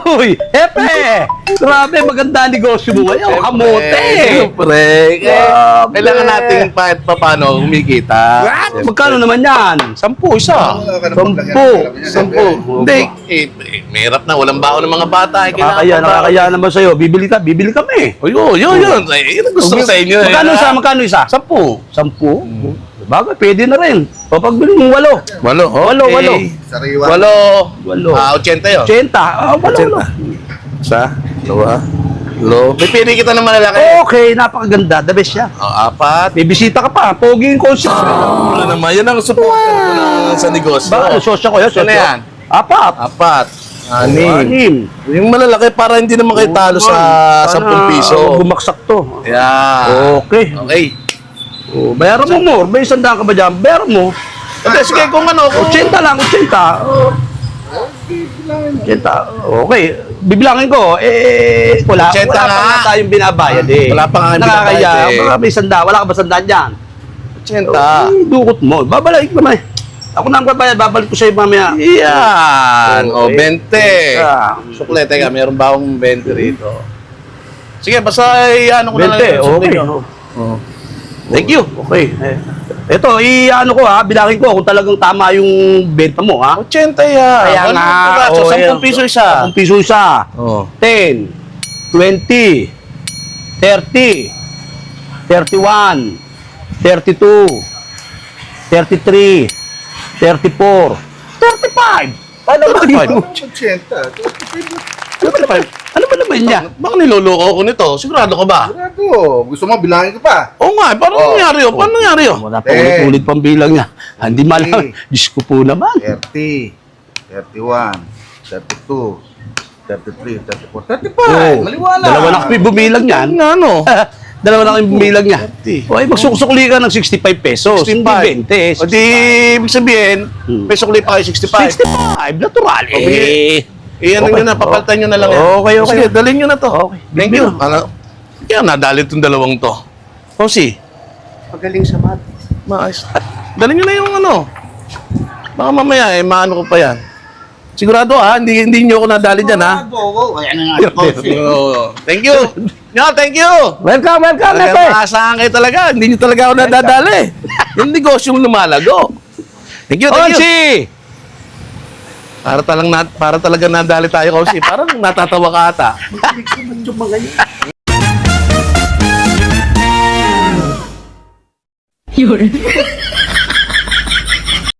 Uy! Hepe! Grabe, maganda ang negosyo mo ngayon. Kamote! Siyempre. Grabe. Kailangan natin kahit pa paano humikita. Magkano naman yan? 10 isa. 10. Hindi. Mahirap na. Walang baon ng mga bata. Nakakaya naman sa'yo. Bibili kami. O yun. Yun ang gusto ko sa inyo. Magkano isa? 10. 10? Bagay, pwede na rin. O pagbili mo 8. 8. Sariwa. 8. 8. 80 yun. 80. 8. Isa, dalawa, lo. May pili kita ng malalaki. Okay, napakaganda. The best siya. 4. May bisita ka pa. Pogi yung concept. Ano naman, yan ang supporter ko sa negosyo. Ba, sosyo ko yan. Ano yan? 4. 6. Yung malalaki para hindi naman kayo talo sa 10 piso. Bumaksak to. Yeah. Okay. Okay. Bayaran mo more. May 100 ka ba dyan? Bayaran mo. Hindi, sige kung ano. 80 lang, 80. 80. Okay. Bibilangin ko. Wala Ochenta pa nga. nga tayong binabayad eh. Wala pa nga yung Nakakaya. binabayad eh. Baka may 100. Wala ka ba 100 dyan? 80. Dukot mo. Babalik ko naman. Ako na ang babayad. Babalik ko sa'yo mamaya. Yan. O, 20. Ah. Sukle, teka, meron ba akong 20 rito? Sige, basta ano ko na lang. 20. Okay. Oh. Thank you. Okay. Ito, ano ko ha, bilangin ko kung talagang tama yung benta mo ha. 80 yan. Kaya nga. So, 10 piso isa. 10 piso isa. Oh. 10, 20, 30, 31, 32, 33, 34, 35. Ano ba yun? 35. Ano ba naman niya? Baka niloloko ko nito. Sigurado ka ba? Sigurado. Gusto mo, bilangin ko pa. Oo nga, paano nangyari yun? Paano nangyari yun? Wala pa ulit-ulit pang bilang niya. Hindi malam. Diyos ko po naman. 30, 31, 32, 33, 34, 35. Oh, Maliwanag. Dalawa na kami bumilang niyan. Ano? Dalawa na kami bumilang niya. O, magsuksukli ka ng 65 pesos. 65. Hindi 20. O di, ibig sabihin, may sukli pa kayo 65. 65. Natural. Iyan nyo na, papalitan nyo na lang yan. Okay. Sige, dalhin nyo na to. Okay. Thank you. Kaya nadali itong dalawang to. Ponsi, Magaling sa mat. maayos. Dalhin nyo na yung ano. Baka mamaya, maano ko pa yan. Sigurado hindi nyo ako nadali dyan Thank you. Thank you. Welcome, Talaga maasahan kayo talaga. Hindi nyo talaga ako nadadali. Yung negosyong lumalago. Thank you. Onsi! Para talaga nadali tayo, Kausi. Parang natatawa ka ata. Yun.